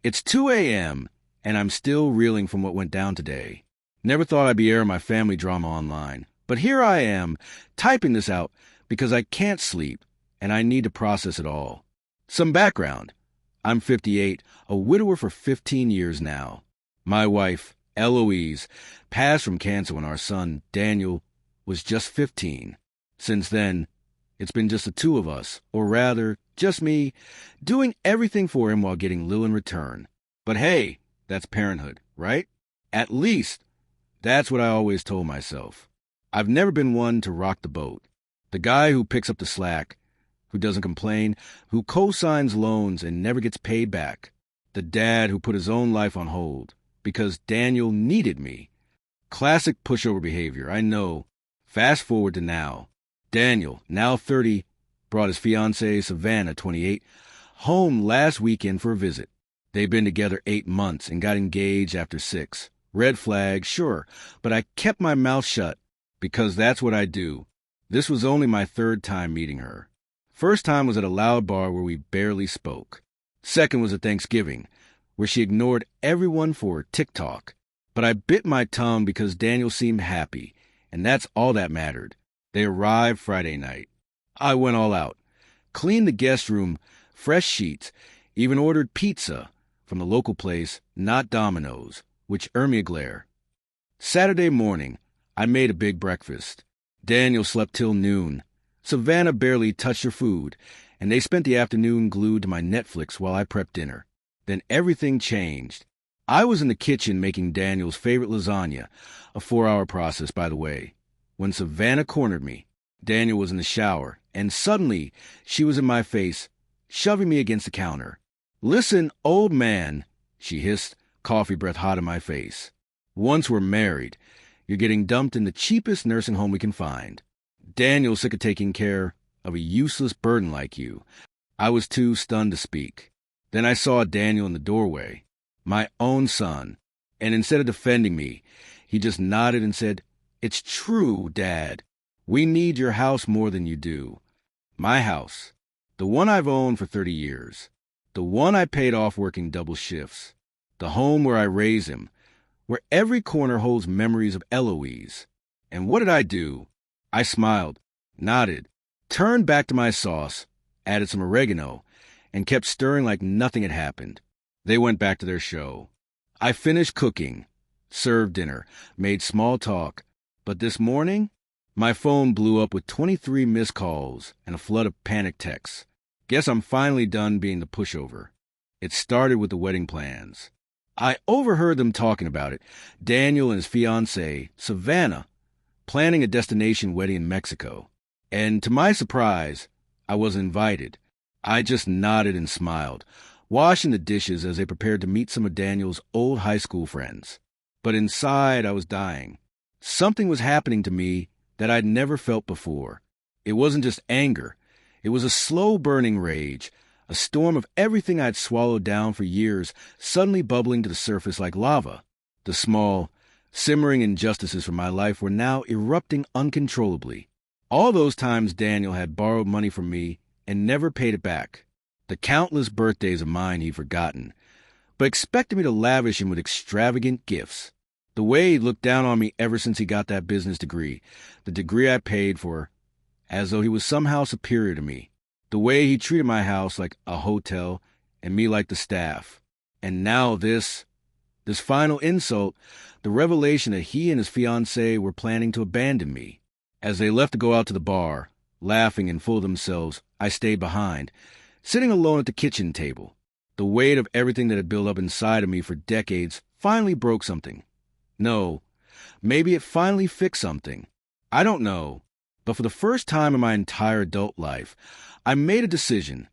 It's 2 a.m., and I'm still reeling from what went down today. Never thought I'd be airing my family drama online. But here I am, typing this out because I can't sleep, and I need to process it all. Some background. I'm 58, a widower for 15 years now. My wife, Eloise, passed from cancer when our son, Daniel, was just 15. Since then, it's been just the two of us, or rather, just me, doing everything for him while getting little in return. But hey, that's parenthood, right? At least, that's what I always told myself. I've never been one to rock the boat. The guy who picks up the slack, who doesn't complain, who co-signs loans and never gets paid back. The dad who put his own life on hold because Daniel needed me. Classic pushover behavior, I know. Fast forward to now. Daniel, now 30, brought his fiancée, Savannah, 28, home last weekend for a visit. They've been together 8 months and got engaged after 6. Red flag, sure, but I kept my mouth shut because that's what I do. This was only my 3rd time meeting her. First time was at a loud bar where we barely spoke. Second was at Thanksgiving, where she ignored everyone for TikTok. But I bit my tongue because Daniel seemed happy, and that's all that mattered. They arrived Friday night. I went all out. Cleaned the guest room, fresh sheets, even ordered pizza from the local place, not Domino's, which earned me a glare. Saturday morning, I made a big breakfast. Daniel slept till noon. Savannah barely touched her food, and they spent the afternoon glued to my Netflix while I prepped dinner. Then everything changed. I was in the kitchen making Daniel's favorite lasagna, a 4-hour process, by the way, when Savannah cornered me. Daniel was in the shower, and suddenly she was in my face, shoving me against the counter. "Listen, old man," she hissed, coffee breath hot in my face. "Once we're married, you're getting dumped in the cheapest nursing home we can find. Daniel's sick of taking care of a useless burden like you." I was too stunned to speak. Then I saw Daniel in the doorway, my own son, and instead of defending me, he just nodded and said, "It's true, Dad. We need your house more than you do. My house, the one I've owned for 30 years, the one I paid off working double shifts, the home where I raised him, where every corner holds memories of Eloise." And what did I do? I smiled, nodded, turned back to my sauce, added some oregano, and kept stirring like nothing had happened. They went back to their show. I finished cooking, served dinner, made small talk, but this morning, my phone blew up with 23 missed calls and a flood of panic texts. Guess I'm finally done being the pushover. It started with the wedding plans. I overheard them talking about it. Daniel and his fiancée, Savannah, planning a destination wedding in Mexico. And to my surprise, I was invited. I just nodded and smiled, washing the dishes as they prepared to meet some of Daniel's old high school friends. But inside, I was dying. Something was happening to me that I'd never felt before. It wasn't just anger. It was a slow-burning rage, a storm of everything I'd swallowed down for years suddenly bubbling to the surface like lava. The small, simmering injustices from my life were now erupting uncontrollably. All those times Daniel had borrowed money from me and never paid it back. The countless birthdays of mine he'd forgotten, but expected me to lavish him with extravagant gifts. The way he'd looked down on me ever since he got that business degree, the degree I paid for, as though he was somehow superior to me. The way he treated my house like a hotel and me like the staff. And now this final insult, the revelation that he and his fiancée were planning to abandon me. As they left to go out to the bar, laughing and full of themselves, I stayed behind, sitting alone at the kitchen table. The weight of everything that had built up inside of me for decades finally broke something. No, maybe it finally fixed something. I don't know. But for the first time in my entire adult life, I made a decision.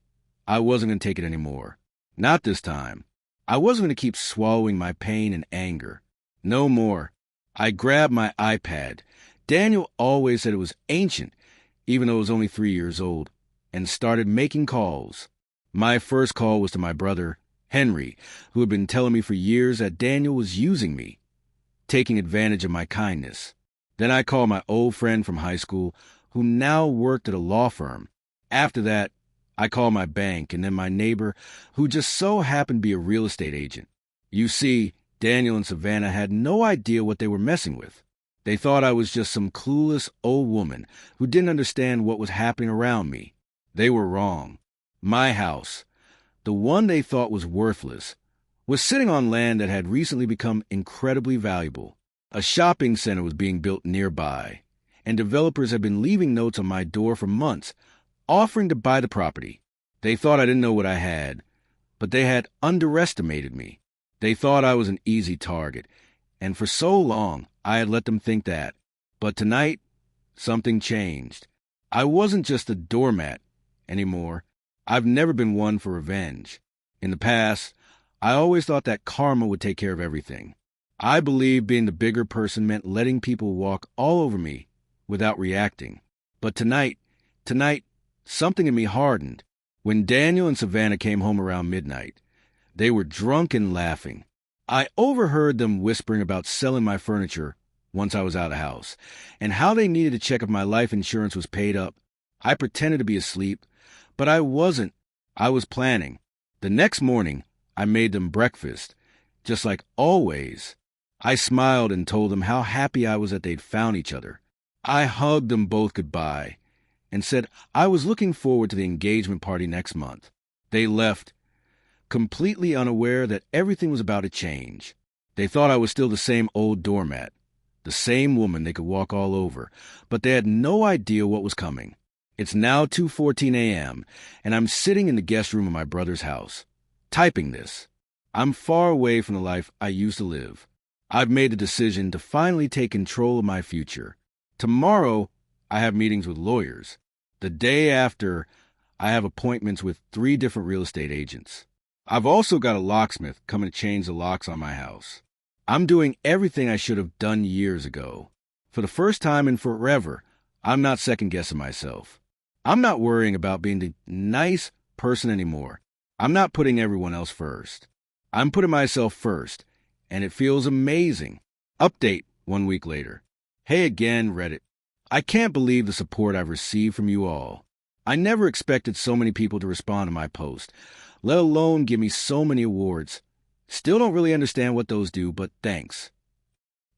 I wasn't going to take it anymore. Not this time. I wasn't going to keep swallowing my pain and anger. No more. I grabbed my iPad. Daniel always said it was ancient, even though it was only 3 years old, and started making calls. My first call was to my brother, Henry, who had been telling me for years that Daniel was using me, taking advantage of my kindness. Then I called my old friend from high school, who now worked at a law firm. After that, I called my bank and then my neighbor, who just so happened to be a real estate agent. You see, Daniel and Savannah had no idea what they were messing with. They thought I was just some clueless old woman who didn't understand what was happening around me. They were wrong. My house, the one they thought was worthless, was sitting on land that had recently become incredibly valuable. A shopping center was being built nearby, and developers had been leaving notes on my door for months, offering to buy the property. They thought I didn't know what I had, but they had underestimated me. They thought I was an easy target, and for so long I had let them think that. But tonight, something changed. I wasn't just a doormat anymore. I've never been one for revenge. In the past, I always thought that karma would take care of everything. I believed being the bigger person meant letting people walk all over me without reacting. But tonight, something in me hardened. When Daniel and Savannah came home around midnight, they were drunk and laughing. I overheard them whispering about selling my furniture once I was out of the house, and how they needed to check if my life insurance was paid up. I pretended to be asleep, but I wasn't. I was planning. The next morning, I made them breakfast, just like always. I smiled and told them how happy I was that they'd found each other. I hugged them both goodbye and said I was looking forward to the engagement party next month. They left, completely unaware that everything was about to change. They thought I was still the same old doormat, the same woman they could walk all over, but they had no idea what was coming. It's now 2:14 a.m., and I'm sitting in the guest room of my brother's house, typing this. I'm far away from the life I used to live. I've made a decision to finally take control of my future. Tomorrow, I have meetings with lawyers. The day after, I have appointments with 3 different real estate agents. I've also got a locksmith coming to change the locks on my house. I'm doing everything I should have done years ago. For the first time in forever, I'm not second-guessing myself. I'm not worrying about being the nice person anymore. I'm not putting everyone else first. I'm putting myself first, and it feels amazing. Update 1 week later. Hey again, Reddit. I can't believe the support I've received from you all. I never expected so many people to respond to my post, let alone give me so many awards. Still don't really understand what those do, but thanks.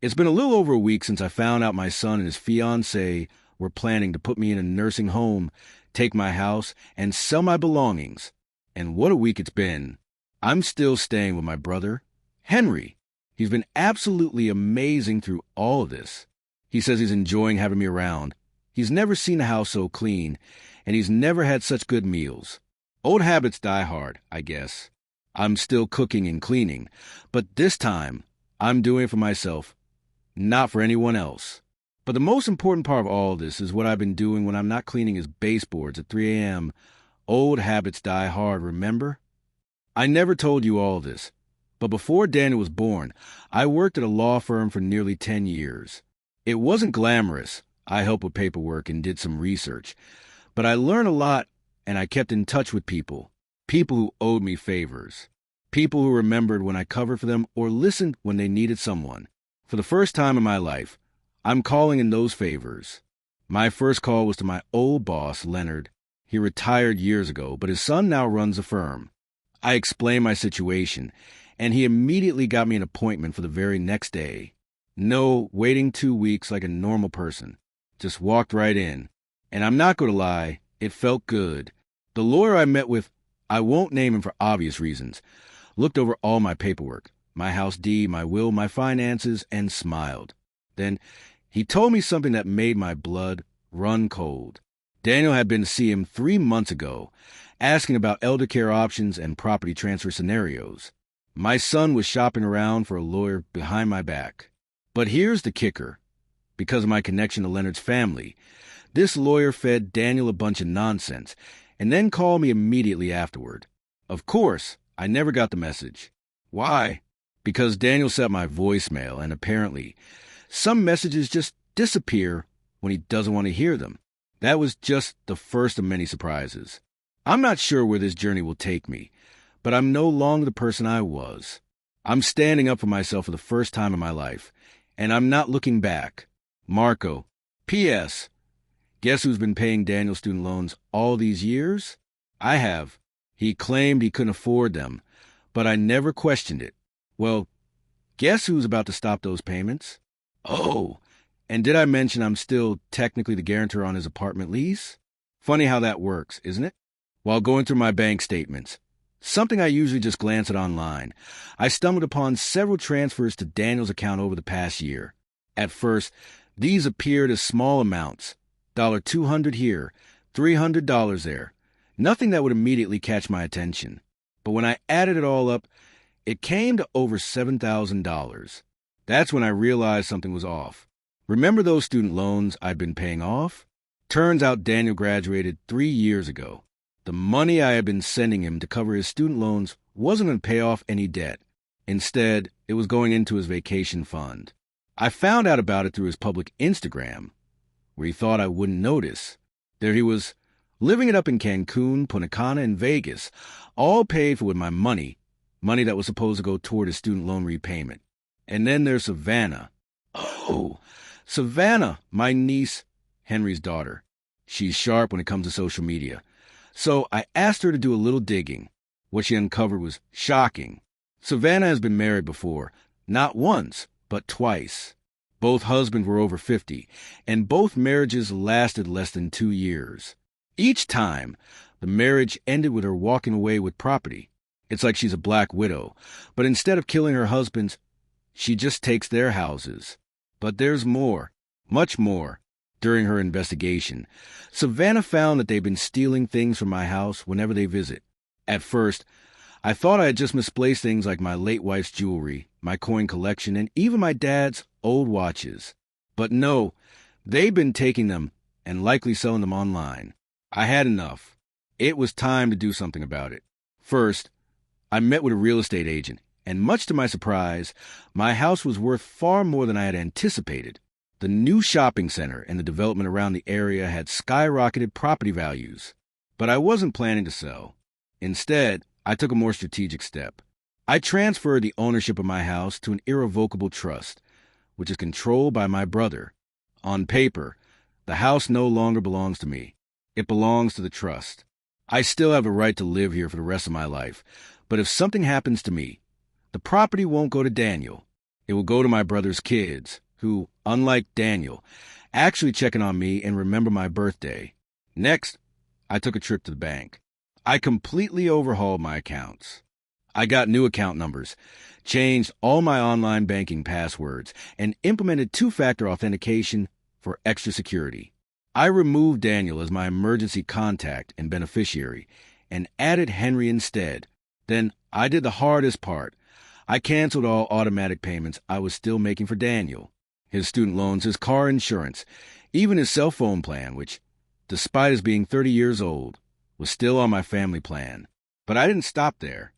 It's been a little over a week since I found out my son and his fiancée were planning to put me in a nursing home, take my house, and sell my belongings. And what a week it's been. I'm still staying with my brother, Henry. He's been absolutely amazing through all of this. He says he's enjoying having me around. He's never seen a house so clean, and he's never had such good meals. Old habits die hard, I guess. I'm still cooking and cleaning, but this time, I'm doing it for myself, not for anyone else. But the most important part of all this is what I've been doing when I'm not cleaning his baseboards at 3 a.m. Old habits die hard, remember? I never told you all this, but before Daniel was born, I worked at a law firm for nearly 10 years. It wasn't glamorous. I helped with paperwork and did some research, but I learned a lot, and I kept in touch with people who owed me favors, people who remembered when I covered for them or listened when they needed someone. For the first time in my life, I'm calling in those favors. My first call was to my old boss, Leonard. He retired years ago, but his son now runs the firm. I explained my situation, and he immediately got me an appointment for the very next day. No waiting 2 weeks like a normal person. Just walked right in. And I'm not going to lie, it felt good. The lawyer I met with, I won't name him for obvious reasons, looked over all my paperwork, my house deed, my will, my finances, and smiled. Then he told me something that made my blood run cold. Daniel had been to see him 3 months ago, asking about elder care options and property transfer scenarios. My son was shopping around for a lawyer behind my back. But here's the kicker. Because of my connection to Leonard's family, this lawyer fed Daniel a bunch of nonsense and then called me immediately afterward. Of course, I never got the message. Why? Because Daniel set my voicemail, and apparently, some messages just disappear when he doesn't want to hear them. That was just the first of many surprises. I'm not sure where this journey will take me, but I'm no longer the person I was. I'm standing up for myself for the first time in my life, and I'm not looking back. Marco. P.S. Guess who's been paying Daniel's student loans all these years? I have. He claimed he couldn't afford them, but I never questioned it. Well, guess who's about to stop those payments? Oh, and did I mention I'm still technically the guarantor on his apartment lease? Funny how that works, isn't it? While going through my bank statements, something I usually just glance at online, I stumbled upon several transfers to Daniel's account over the past year. At first, these appeared as small amounts, $200 here, $300 there. Nothing that would immediately catch my attention. But when I added it all up, it came to over $7,000. That's when I realized something was off. Remember those student loans I'd been paying off? Turns out Daniel graduated 3 years ago. The money I had been sending him to cover his student loans wasn't going to pay off any debt. Instead, it was going into his vacation fund. I found out about it through his public Instagram, where he thought I wouldn't notice. There he was, living it up in Cancun, Punta Cana, and Vegas, all paid for with my money that was supposed to go toward his student loan repayment. And then there's Savannah. Oh, Savannah, my niece, Henry's daughter. She's sharp when it comes to social media. So I asked her to do a little digging. What she uncovered was shocking. Savannah has been married before, not once, but twice. Both husbands were over 50, and both marriages lasted less than 2 years. Each time, the marriage ended with her walking away with property. It's like she's a black widow, but instead of killing her husbands, she just takes their houses. But there's more, much more. During her investigation, Savannah found that they've been stealing things from my house whenever they visit. At first, I thought I had just misplaced things like my late wife's jewelry, my coin collection, and even my dad's old watches. But no, they've been taking them and likely selling them online. I had enough. It was time to do something about it. First, I met with a real estate agent, and much to my surprise, my house was worth far more than I had anticipated. The new shopping center and the development around the area had skyrocketed property values. But I wasn't planning to sell. Instead, I took a more strategic step. I transferred the ownership of my house to an irrevocable trust, which is controlled by my brother. On paper, the house no longer belongs to me. It belongs to the trust. I still have a right to live here for the rest of my life, but if something happens to me, the property won't go to Daniel. It will go to my brother's kids, who, unlike Daniel, actually check in on me and remember my birthday. Next, I took a trip to the bank. I completely overhauled my accounts. I got new account numbers, changed all my online banking passwords, and implemented two-factor authentication for extra security. I removed Daniel as my emergency contact and beneficiary and added Henry instead. Then I did the hardest part. I canceled all automatic payments I was still making for Daniel. His student loans, his car insurance, even his cell phone plan, which, despite his being 30 years old, was still on my family plan. But I didn't stop there.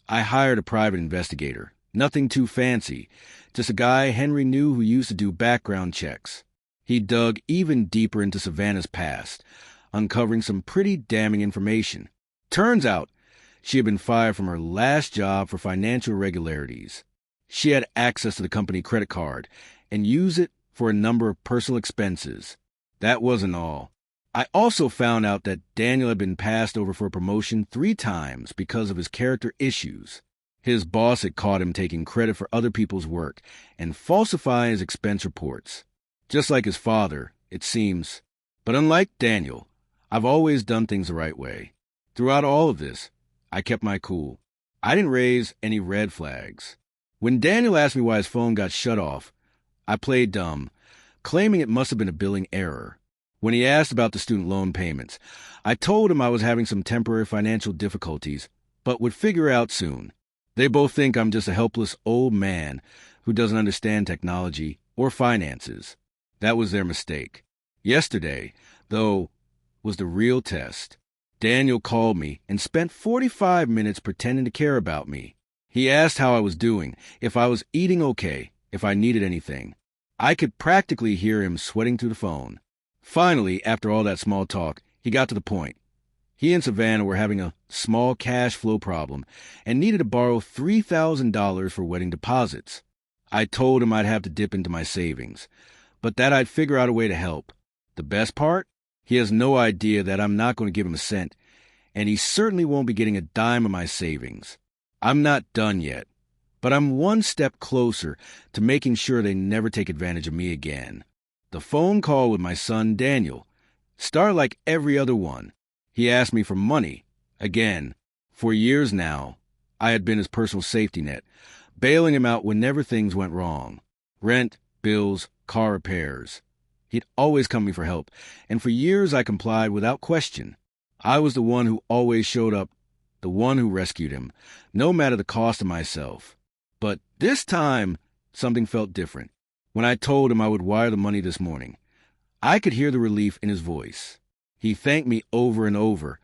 I hired a private investigator, nothing too fancy, just a guy Henry knew who used to do background checks. He dug even deeper into Savannah's past, uncovering some pretty damning information. Turns out, she had been fired from her last job for financial irregularities. She had access to the company credit card and used it for a number of personal expenses. That wasn't all. I also found out that Daniel had been passed over for a promotion 3 times because of his character issues. His boss had caught him taking credit for other people's work and falsifying his expense reports. Just like his father, it seems. But unlike Daniel, I've always done things the right way. Throughout all of this, I kept my cool. I didn't raise any red flags. When Daniel asked me why his phone got shut off, I played dumb, claiming it must have been a billing error. When he asked about the student loan payments, I told him I was having some temporary financial difficulties, but would figure out soon. They both think I'm just a helpless old man who doesn't understand technology or finances. That was their mistake. Yesterday, though, was the real test. Daniel called me and spent 45 minutes pretending to care about me. He asked how I was doing, if I was eating okay, if I needed anything. I could practically hear him sweating through the phone. Finally, after all that small talk, he got to the point. He and Savannah were having a small cash flow problem and needed to borrow $3,000 for wedding deposits. I told him I'd have to dip into my savings, but that I'd figure out a way to help. The best part? He has no idea that I'm not going to give him a cent, and he certainly won't be getting a dime of my savings. I'm not done yet, but I'm one step closer to making sure they never take advantage of me again. The phone call with my son, Daniel, started like every other one. He asked me for money. Again, for years now, I had been his personal safety net, bailing him out whenever things went wrong. Rent, bills, car repairs. He'd always come to me for help, and for years I complied without question. I was the one who always showed up, the one who rescued him, no matter the cost to myself. But this time, something felt different. When I told him I would wire the money this morning, I could hear the relief in his voice. He thanked me over and over,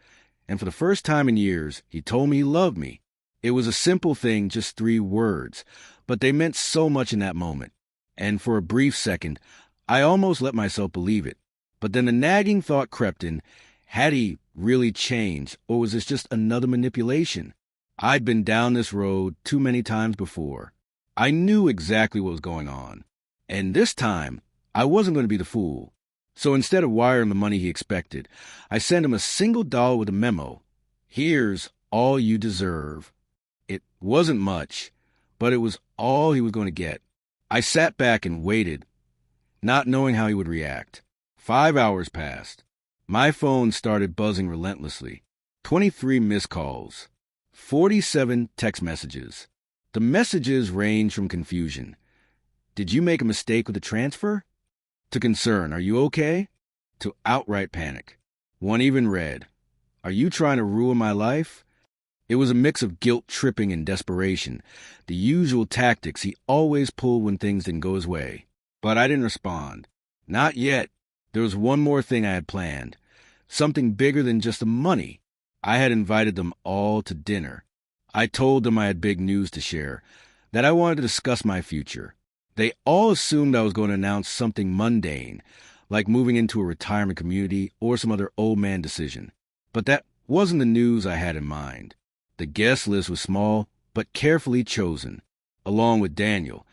and for the first time in years, he told me he loved me. It was a simple thing, just 3 words, but they meant so much in that moment. And for a brief second, I almost let myself believe it. But then the nagging thought crept in, had he really changed, or was this just another manipulation? I'd been down this road too many times before. I knew exactly what was going on. And this time, I wasn't going to be the fool. So instead of wiring the money he expected, I sent him a single dollar with a memo. Here's all you deserve. It wasn't much, but it was all he was going to get. I sat back and waited, not knowing how he would react. 5 hours passed. My phone started buzzing relentlessly. 23 missed calls. 47 text messages. The messages ranged from confusion. Did you make a mistake with the transfer? To concern, are you okay? To outright panic. One even read, are you trying to ruin my life? It was a mix of guilt-tripping and desperation, the usual tactics he always pulled when things didn't go his way. But I didn't respond. Not yet. There was one more thing I had planned. Something bigger than just the money. I had invited them all to dinner. I told them I had big news to share, that I wanted to discuss my future. They all assumed I was going to announce something mundane, like moving into a retirement community or some other old man decision. But that wasn't the news I had in mind. The guest list was small, but carefully chosen. Along with Daniel,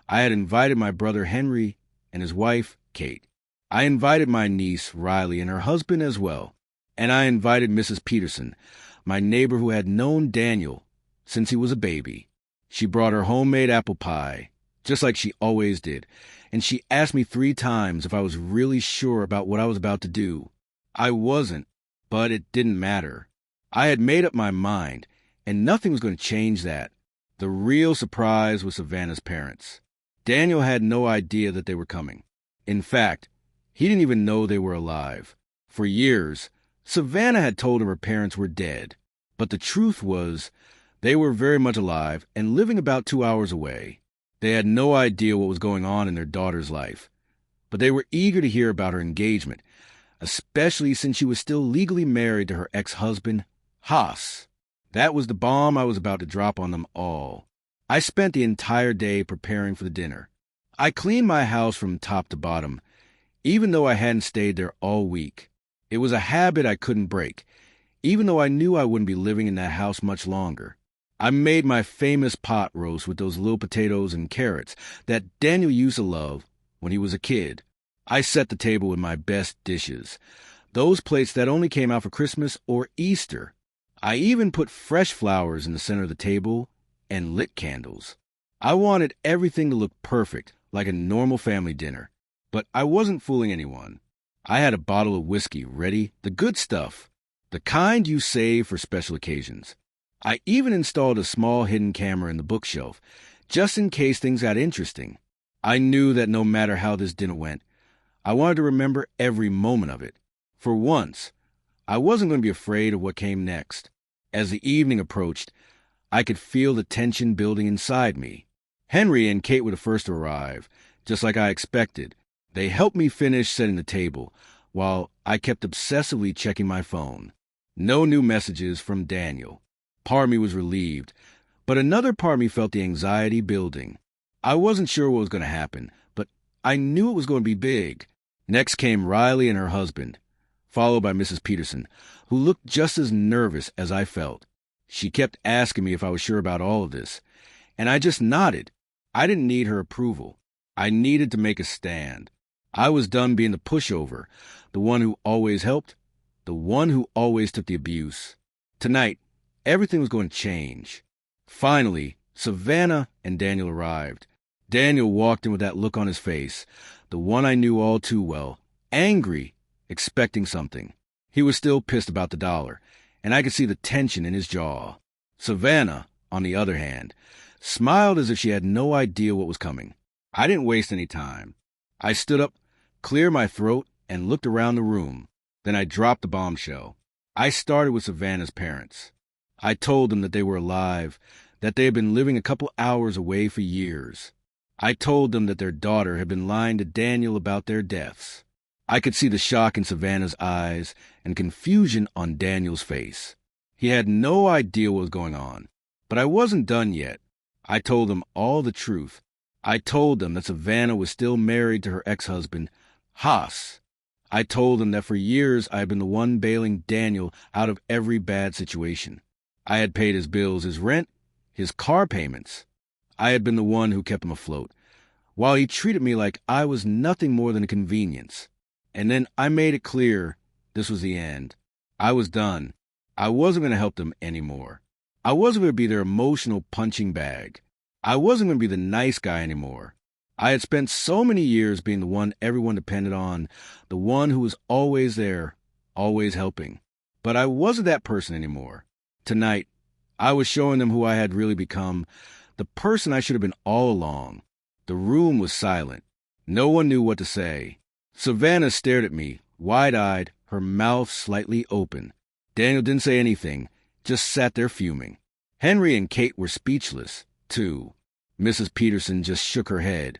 I had invited my brother Henry and his wife, Kate. I invited my niece, Riley, and her husband as well. And I invited Mrs. Peterson, my neighbor who had known Daniel since he was a baby. She brought her homemade apple pie, just like she always did, and she asked me 3 times if I was really sure about what I was about to do. I wasn't, but it didn't matter. I had made up my mind, and nothing was going to change that. The real surprise was Savannah's parents. Daniel had no idea that they were coming. In fact, he didn't even know they were alive. For years, Savannah had told him her parents were dead, but the truth was they were very much alive and living about 2 hours away. They had no idea what was going on in their daughter's life, but they were eager to hear about her engagement, especially since she was still legally married to her ex-husband, Haas. That was the bomb I was about to drop on them all. I spent the entire day preparing for the dinner. I cleaned my house from top to bottom, even though I hadn't stayed there all week. It was a habit I couldn't break, even though I knew I wouldn't be living in that house much longer. I made my famous pot roast with those little potatoes and carrots that Daniel used to love when he was a kid. I set the table with my best dishes, those plates that only came out for Christmas or Easter. I even put fresh flowers in the center of the table and lit candles. I wanted everything to look perfect, like a normal family dinner. But I wasn't fooling anyone. I had a bottle of whiskey ready, the good stuff, the kind you save for special occasions. I even installed a small hidden camera in the bookshelf, just in case things got interesting. I knew that no matter how this dinner went, I wanted to remember every moment of it. For once, I wasn't going to be afraid of what came next. As the evening approached, I could feel the tension building inside me. Henry and Kate were the first to arrive, just like I expected. They helped me finish setting the table, while I kept obsessively checking my phone. No new messages from Daniel. Part of me was relieved, but another part of me felt the anxiety building. I wasn't sure what was going to happen, but I knew it was going to be big. Next came Riley and her husband, followed by Mrs. Peterson, who looked just as nervous as I felt. She kept asking me if I was sure about all of this, and I just nodded. I didn't need her approval. I needed to make a stand. I was done being the pushover, the one who always helped, the one who always took the abuse. Tonight, everything was going to change. Finally, Savannah and Daniel arrived. Daniel walked in with that look on his face, the one I knew all too well, angry, expecting something. He was still pissed about the dollar, and I could see the tension in his jaw. Savannah, on the other hand, smiled as if she had no idea what was coming. I didn't waste any time. I stood up, cleared my throat, and looked around the room. Then I dropped the bombshell. I started with Savannah's parents. I told them that they were alive, that they had been living a couple hours away for years. I told them that their daughter had been lying to Daniel about their deaths. I could see the shock in Savannah's eyes and confusion on Daniel's face. He had no idea what was going on. But I wasn't done yet. I told them all the truth. I told them that Savannah was still married to her ex-husband, Haas. I told them that for years I had been the one bailing Daniel out of every bad situation. I had paid his bills, his rent, his car payments. I had been the one who kept him afloat, while he treated me like I was nothing more than a convenience. And then I made it clear this was the end. I was done. I wasn't going to help them anymore. I wasn't going to be their emotional punching bag. I wasn't going to be the nice guy anymore. I had spent so many years being the one everyone depended on, the one who was always there, always helping. But I wasn't that person anymore. Tonight, I was showing them who I had really become, the person I should have been all along. The room was silent. No one knew what to say. Savannah stared at me, wide-eyed, her mouth slightly open. Daniel didn't say anything, just sat there fuming. Henry and Kate were speechless, too. Mrs. Peterson just shook her head,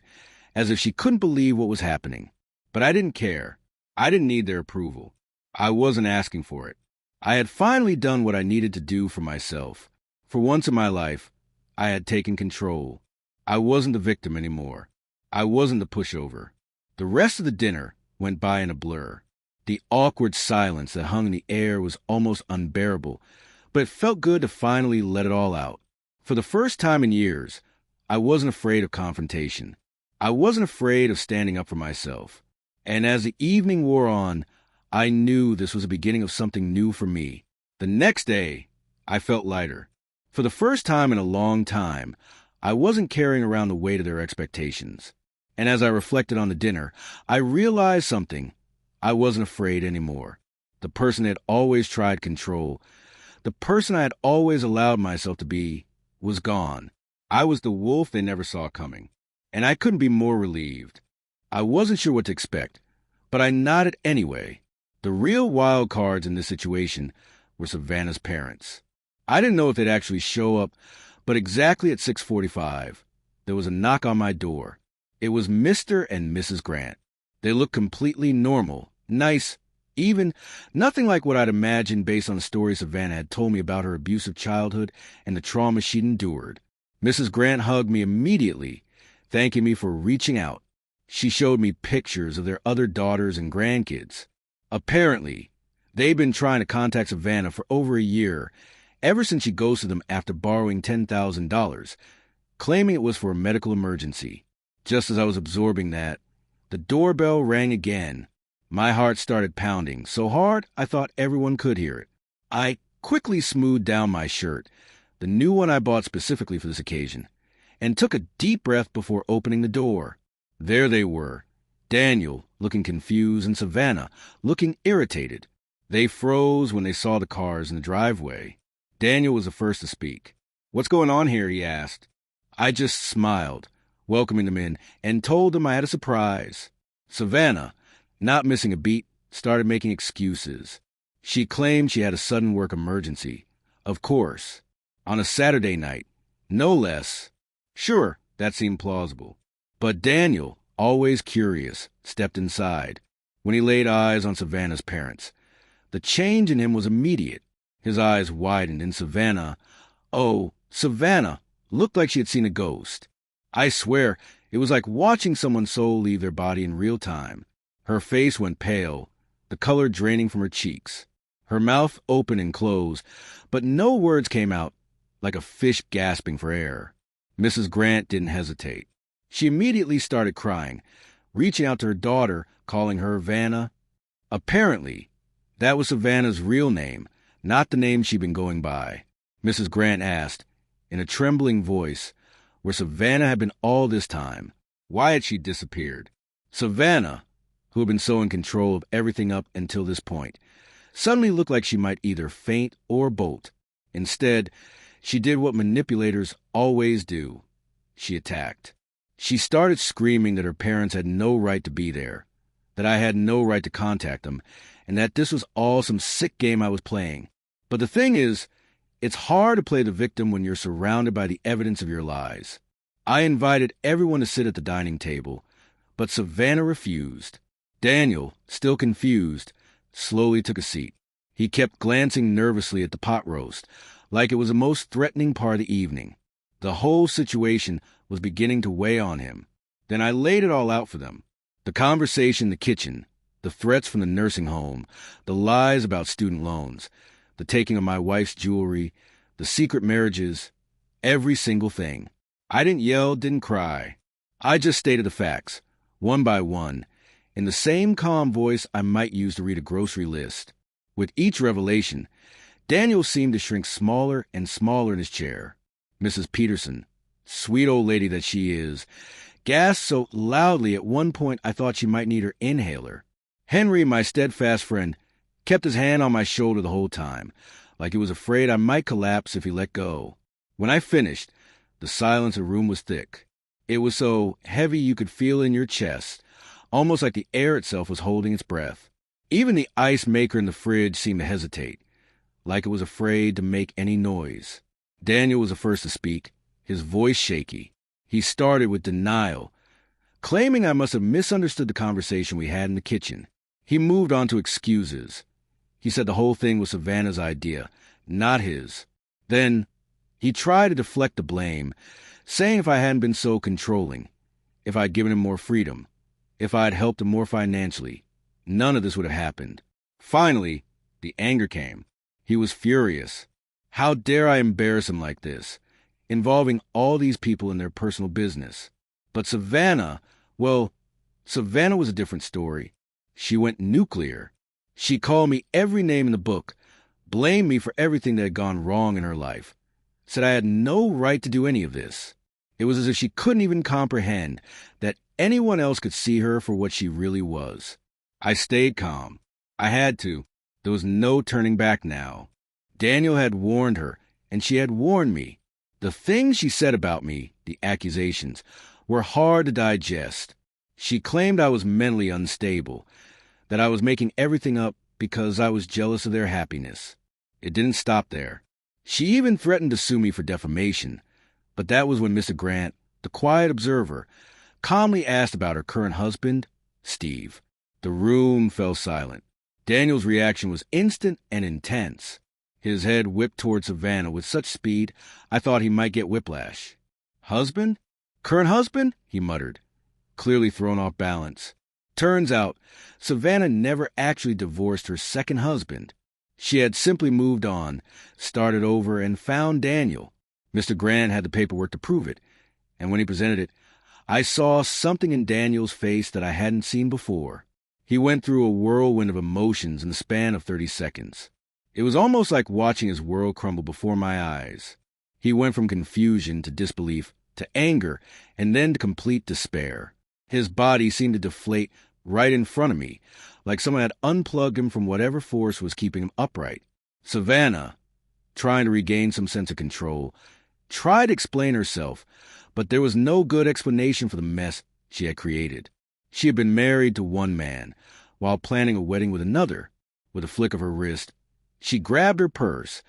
as if she couldn't believe what was happening. But I didn't care. I didn't need their approval. I wasn't asking for it. I had finally done what I needed to do for myself. For once in my life, I had taken control. I wasn't the victim anymore. I wasn't the pushover. The rest of the dinner went by in a blur. The awkward silence that hung in the air was almost unbearable, but it felt good to finally let it all out. For the first time in years, I wasn't afraid of confrontation. I wasn't afraid of standing up for myself. And as the evening wore on, I knew this was the beginning of something new for me. The next day, I felt lighter. For the first time in a long time, I wasn't carrying around the weight of their expectations. And as I reflected on the dinner, I realized something. I wasn't afraid anymore. The person that had always tried control, the person I had always allowed myself to be, was gone. I was the wolf they never saw coming, and I couldn't be more relieved. I wasn't sure what to expect, but I nodded anyway. The real wild cards in this situation were Savannah's parents. I didn't know if they'd actually show up, but exactly at 6:45, there was a knock on my door. It was Mr. and Mrs. Grant. They looked completely normal, nice, even, nothing like what I'd imagined based on the story Savannah had told me about her abusive childhood and the trauma she'd endured. Mrs. Grant hugged me immediately, thanking me for reaching out. She showed me pictures of their other daughters and grandkids. Apparently, they'd been trying to contact Savannah for over a year, ever since she ghosted them after borrowing $10,000, claiming it was for a medical emergency. Just as I was absorbing that, the doorbell rang again. My heart started pounding, so hard I thought everyone could hear it. I quickly smoothed down my shirt, the new one I bought specifically for this occasion, and took a deep breath before opening the door. There they were, Daniel, looking confused, and Savannah, looking irritated. They froze when they saw the cars in the driveway. Daniel was the first to speak. "What's going on here?" he asked. I just smiled, welcoming them in, and told them I had a surprise. Savannah, not missing a beat, started making excuses. She claimed she had a sudden work emergency. Of course. On a Saturday night. No less. Sure, that seemed plausible. But Daniel, always curious, stepped inside. When he laid eyes on Savannah's parents, the change in him was immediate. His eyes widened, and Savannah, looked like she had seen a ghost. I swear, it was like watching someone's soul leave their body in real time. Her face went pale, the color draining from her cheeks. Her mouth opened and closed, but no words came out, like a fish gasping for air. Mrs. Grant didn't hesitate. She immediately started crying, reaching out to her daughter, calling her Vanna. Apparently, that was Savannah's real name, not the name she'd been going by. Mrs. Grant asked, in a trembling voice, where Savannah had been all this time. Why had she disappeared? Savannah, who had been so in control of everything up until this point, suddenly looked like she might either faint or bolt. Instead, she did what manipulators always do. She attacked. She started screaming that her parents had no right to be there, that I had no right to contact them, and that this was all some sick game I was playing. But the thing is, it's hard to play the victim when you're surrounded by the evidence of your lies. I invited everyone to sit at the dining table, but Savannah refused. Daniel, still confused, slowly took a seat. He kept glancing nervously at the pot roast, like it was the most threatening part of the evening. The whole situation was beginning to weigh on him. Then I laid it all out for them. The conversation in the kitchen, the threats from the nursing home, the lies about student loans, the taking of my wife's jewelry, the secret marriages, every single thing. I didn't yell, didn't cry. I just stated the facts, one by one, in the same calm voice I might use to read a grocery list. With each revelation, Daniel seemed to shrink smaller and smaller in his chair. Mrs. Peterson, sweet old lady that she is, gasped so loudly at one point I thought she might need her inhaler. Henry, my steadfast friend, kept his hand on my shoulder the whole time, like he was afraid I might collapse if he let go. When I finished, the silence of the room was thick. It was so heavy you could feel it in your chest, almost like the air itself was holding its breath. Even the ice maker in the fridge seemed to hesitate, like it was afraid to make any noise. Daniel was the first to speak, his voice shaky. He started with denial, claiming I must have misunderstood the conversation we had in the kitchen. He moved on to excuses. He said the whole thing was Savannah's idea, not his. Then he tried to deflect the blame, saying if I hadn't been so controlling, if I'd given him more freedom, if I'd helped him more financially, none of this would have happened. Finally, the anger came. He was furious. How dare I embarrass him like this, involving all these people in their personal business? But Savannah, well, Savannah was a different story. She went nuclear. She called me every name in the book, blamed me for everything that had gone wrong in her life, said I had no right to do any of this. It was as if she couldn't even comprehend that anyone else could see her for what she really was. I stayed calm. I had to. There was no turning back now. Daniel had warned her, and she had warned me. The things she said about me, the accusations, were hard to digest. She claimed I was mentally unstable, that I was making everything up because I was jealous of their happiness. It didn't stop there. She even threatened to sue me for defamation, but that was when Mr. Grant, the quiet observer, calmly asked about her current husband, Steve. The room fell silent. Daniel's reaction was instant and intense. His head whipped toward Savannah with such speed I thought he might get whiplash. Husband? Current husband? He muttered, clearly thrown off balance. Turns out, Savannah never actually divorced her second husband. She had simply moved on, started over, and found Daniel. Mr. Grant had the paperwork to prove it, and when he presented it, I saw something in Daniel's face that I hadn't seen before. He went through a whirlwind of emotions in the span of 30 seconds. It was almost like watching his world crumble before my eyes. He went from confusion to disbelief to anger and then to complete despair. His body seemed to deflate right in front of me, like someone had unplugged him from whatever force was keeping him upright. Savannah, trying to regain some sense of control, tried to explain herself, but there was no good explanation for the mess she had created. She had been married to one man, while planning a wedding with another. With a flick of her wrist, she grabbed her purse,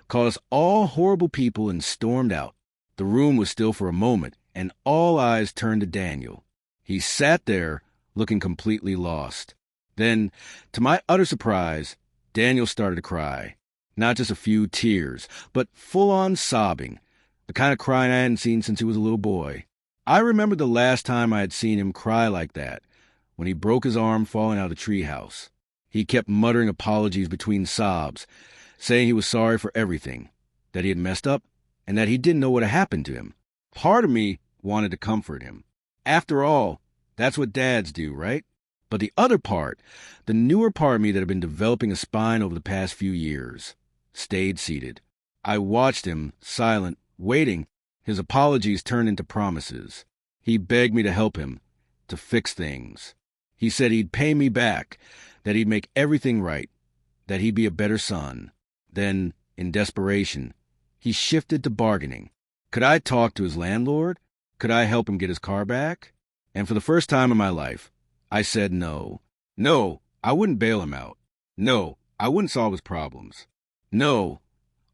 called us all horrible people, and stormed out. The room was still for a moment, and all eyes turned to Daniel. He sat there, looking completely lost. Then, to my utter surprise, Daniel started to cry. Not just a few tears, but full-on sobbing, the kind of crying I hadn't seen since he was a little boy. I remembered the last time I had seen him cry like that, when he broke his arm falling out of the treehouse. He kept muttering apologies between sobs, saying he was sorry for everything, that he had messed up, and that he didn't know what had happened to him. Part of me wanted to comfort him. After all, that's what dads do, right? But the other part, the newer part of me that had been developing a spine over the past few years, stayed seated. I watched him, silent, waiting. His apologies turned into promises. He begged me to help him, to fix things. He said he'd pay me back, that he'd make everything right, that he'd be a better son. Then, in desperation, he shifted to bargaining. Could I talk to his landlord? Could I help him get his car back? And for the first time in my life, I said no. No, I wouldn't bail him out. No, I wouldn't solve his problems. No,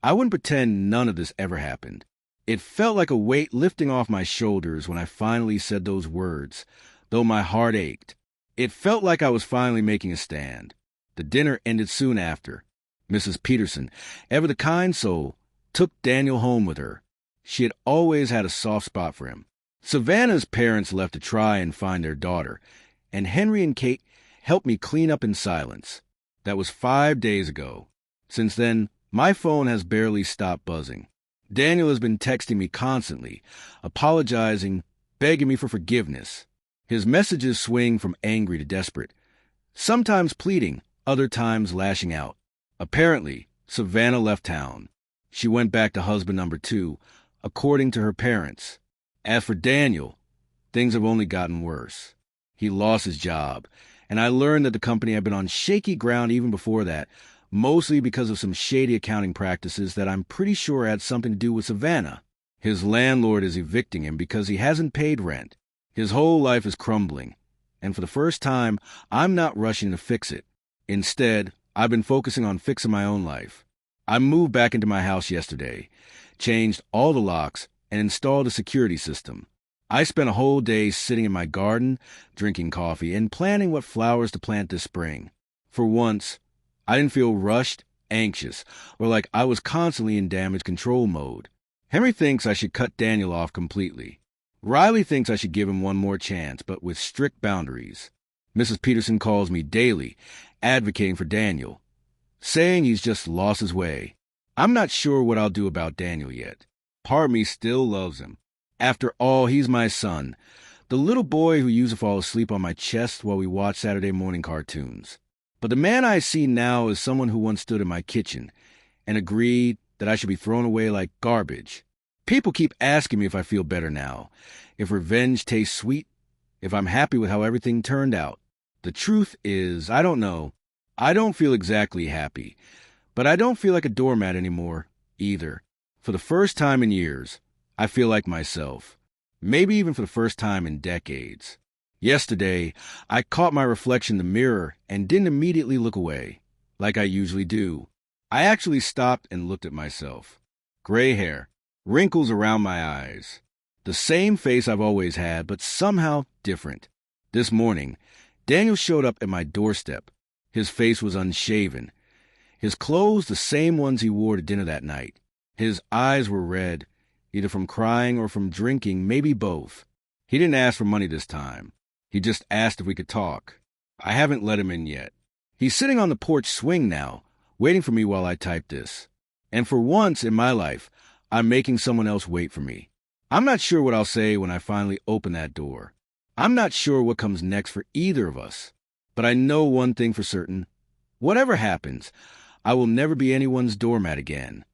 I wouldn't pretend none of this ever happened. It felt like a weight lifting off my shoulders when I finally said those words, though my heart ached. It felt like I was finally making a stand. The dinner ended soon after. Mrs. Peterson, ever the kind soul, took Daniel home with her. She had always had a soft spot for him. Savannah's parents left to try and find their daughter, and Henry and Kate helped me clean up in silence. That was 5 days ago. Since then, my phone has barely stopped buzzing. Daniel has been texting me constantly, apologizing, begging me for forgiveness. His messages swing from angry to desperate, sometimes pleading, other times lashing out. Apparently, Savannah left town. She went back to husband number 2, according to her parents. As for Daniel, things have only gotten worse. He lost his job, and I learned that the company had been on shaky ground even before that, mostly because of some shady accounting practices that I'm pretty sure had something to do with Savannah. His landlord is evicting him because he hasn't paid rent. His whole life is crumbling, and for the first time, I'm not rushing to fix it. Instead, I've been focusing on fixing my own life. I moved back into my house yesterday, changed all the locks, and installed a security system. I spent a whole day sitting in my garden, drinking coffee, and planning what flowers to plant this spring. For once, I didn't feel rushed, anxious, or like I was constantly in damage control mode. Henry thinks I should cut Daniel off completely. Riley thinks I should give him one more chance, but with strict boundaries. Mrs. Peterson calls me daily, advocating for Daniel, saying he's just lost his way. I'm not sure what I'll do about Daniel yet. Part of me still loves him. After all, he's my son, the little boy who used to fall asleep on my chest while we watched Saturday morning cartoons. But the man I see now is someone who once stood in my kitchen and agreed that I should be thrown away like garbage. People keep asking me if I feel better now, if revenge tastes sweet, if I'm happy with how everything turned out. The truth is, I don't know. I don't feel exactly happy, but I don't feel like a doormat anymore, either. For the first time in years, I feel like myself. Maybe even for the first time in decades. Yesterday, I caught my reflection in the mirror and didn't immediately look away, like I usually do. I actually stopped and looked at myself. Gray hair, wrinkles around my eyes. The same face I've always had, but somehow different. This morning, Daniel showed up at my doorstep. His face was unshaven. His clothes the same ones he wore to dinner that night. His eyes were red, either from crying or from drinking, maybe both. He didn't ask for money this time. He just asked if we could talk. I haven't let him in yet. He's sitting on the porch swing now, waiting for me while I type this. And for once in my life, I'm making someone else wait for me. I'm not sure what I'll say when I finally open that door. I'm not sure what comes next for either of us. But I know one thing for certain. Whatever happens, I will never be anyone's doormat again.